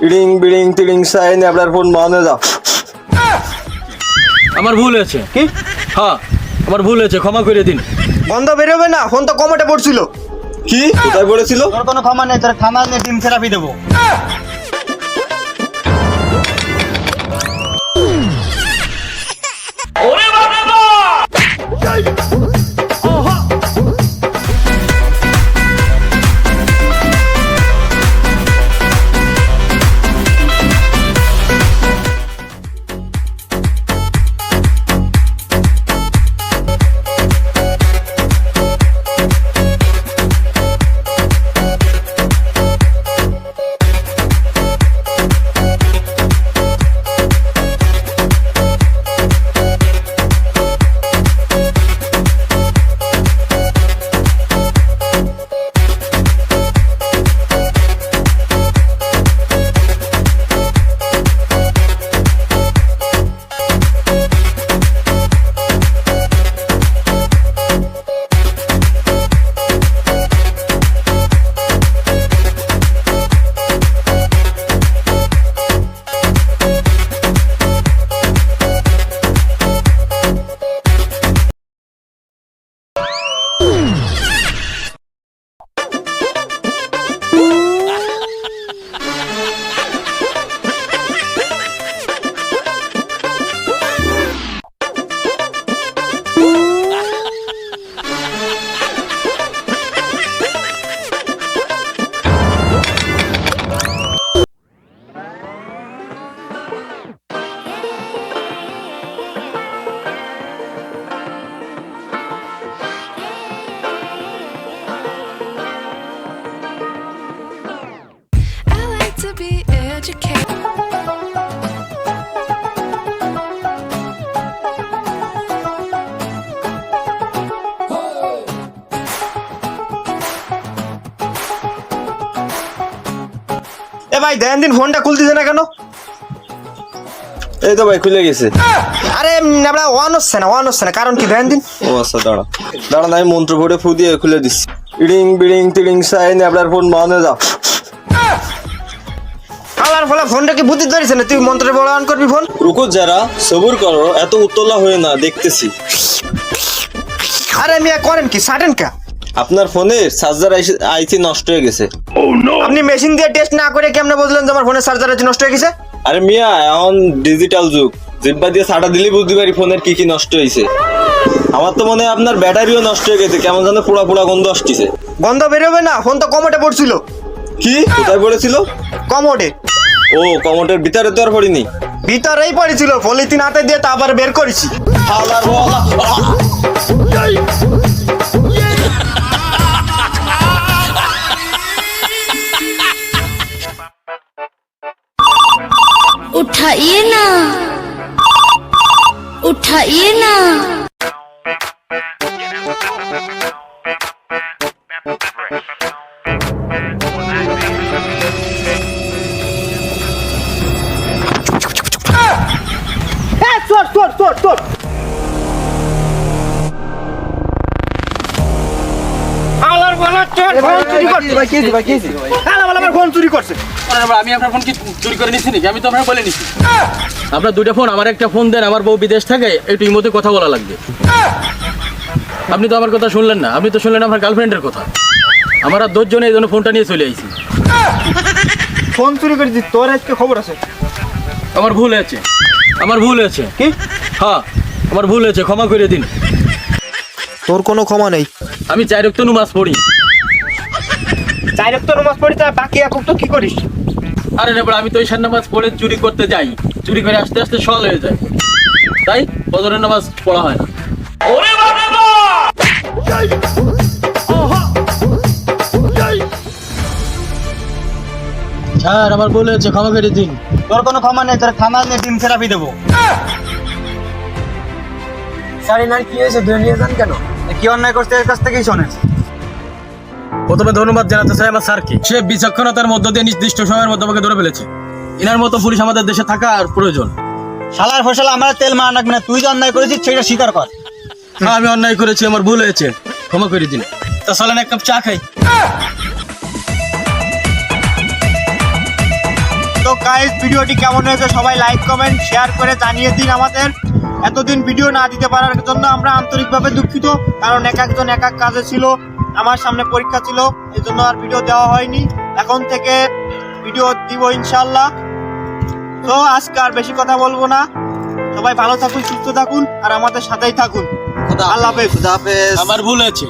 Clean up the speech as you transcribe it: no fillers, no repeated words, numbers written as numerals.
Eating bidding তিডিং sign আপনার phone বন্ধ হয়ে যাও। আমার ভুল হয়েছে। কি? হ্যাঁ, আমার ভুল হয়েছে, ক্ষমা করে দিন। বন্ধ বেরোবে না, ফোন তো কমোটে পড়ছিল। কি কোথায় পড়েছিল? তোর কোনো ক্ষমা নেই, তোর থানা নিয়ে টিম থেরাপি দেবো। I like to be educated. এ ভাই দেন দিন ফোনটা খুলতেছে না কেন? এই তো ভাই খুলে গেছে। আরে আমরা অন হচ্ছে না, কারণ কি দেন দিন? ও আচ্ছা, দাঁড়া দাঁড়া, আমি মন্ত্র পড়ে ফু দিয়ে খুলে দিচ্ছি। ইডিং বিডিং তিডিং সাইন আপনার ফোন বন্ধ হয়ে যাও। আলার ফলে ফোনটা কি বুদ্ধি ধরেছে না? তুই মন্ত্রে বড় অন করবি ফোন? রুকো যারা, সবুর করো, এত উত্তলা হয়ে না, দেখতেছি। আরে মিয়া করেন কি, সাটেন কা? আপনার ফোনের চার্জার আইসি নষ্ট হয়ে গেছে। আপনি মেশিন দিয়ে টেস্ট না করে কেমনে বুঝলেন যে আমার ফোনের চার্জার নষ্ট হয়ে গেছে? আরে মিয়া, এখন ডিজিটাল যুগ, জিব্বা দিয়ে ছাটা দিলেই বুঝতে পারি ফোনের কি কি নষ্ট হয়েছে। আমার তো মনে হয় আপনার ব্যাটারিও নষ্ট হয়ে গেছে, কেমন যেন পোড়া পোড়া গন্ধ আসতেছে। গন্ধ বেরোবে না, ফোন তো কমোটে পড়ছিল। কি কোথায় পড়েছিল? কমোটে। ও, কমোটের ভিতরে তো আর পড়িনি। ভিতরেই পড়েছিল, পলিথিন হাতে দিয়ে তা আবার বের করেছি। হালার বলা। उठाइए ना, उठाइए ना। তোর আলার বলা চোর ফোন চুরি করছে। আলার বলা আমার ফোন চুরি করছে। আমি আপনার ফোন কি চুরি করে নিচ্ছি নাকি? আমি তো আপনার বলে নিচ্ছি। আপনার দুইটা ফোন, আমার একটা ফোন দেন, আমার বউ বিদেশ থাকে, একটু এই মধ্যে কথা বলা লাগবে। আপনি তো আমার কথা শুনলেন না, আপনি তো শুনলেন আমার গার্লফ্রেন্ডের কথা। আমার আর 10 জনে এই জন্য ফোনটা নিয়ে চলে আইছি। ফোন চুরি করেছি, তোর আজকে খবর আছে। আমার ভুল হয়েছে, আমার ভুল হয়েছে। কি? হ্যাঁ, আমার ভুল হয়েছে, ক্ষমা করে দিন। তোর কোনো ক্ষমা নেই। আমি 4 ওয়াক্ত নামাজ পড়ি। 4 ওয়াক্ত নামাজ পড়ি, তা বাকি এক ওয়াক্ত কি করিস? আরে রে বড়, আমি তো ঈশান নামাজ পড়ে চুরি করতে যাই, চুরি করে আস্তে আস্তে সল হয়ে যায়, তাই ফজরের নামাজ পড়া হয় না। স্যার, আমার ভুল হয়েছে, ক্ষমা করে দিন। তোর কোনো ক্ষমা নেই, তোর থানা নিয়ে টিম থেরাপি দেবো। স্যার এনার কি হয়েছে, ধরে নিয়ে যান কেন? কি অন্যায় করতে এর কাছ থেকেই শোনেন। প্রথমে ধন্যবাদ জানাতে চাই আমার স্যারকে। সে বিচক্ষণতার মধ্য দিয়ে নির্দিষ্ট সময়ের মধ্যে আমাকে ধরে ফেলেছে। এনার মতো পুলিশ আমাদের দেশে থাকা আর প্রয়োজন। শালার ফসল আমরা তেল মারা লাগবে না, তুই যে অন্যায় করেছিস সেটা স্বীকার কর। হ্যাঁ, আমি অন্যায় করেছি, আমার ভুল হয়েছে, ক্ষমা করে দিন। তা চলেন এক কাপ চা খাই। তো গাইস, ভিডিওটি কেমন হয়েছে সবাই লাইক কমেন্ট শেয়ার করে জানিয়ে দিন আমাদের। এতদিন ভিডিও না দিতে পারার জন্য আমরা আন্তরিকভাবে দুঃখিত, কারণ এক একজন এক এক কাজে ছিল। আমার সামনে পরীক্ষা ছিল, এই জন্য আর ভিডিও দেওয়া হয়নি। এখন থেকে ভিডিও দিব ইনশাল্লাহ। তো আজকে আর বেশি কথা বলবো না, সবাই ভালো থাকুন, সুস্থ থাকুন, আর আমাদের সাথেই থাকুন। আল্লাহ হাফেজ। খুদা হাফেজ। আমার ভুল আছে।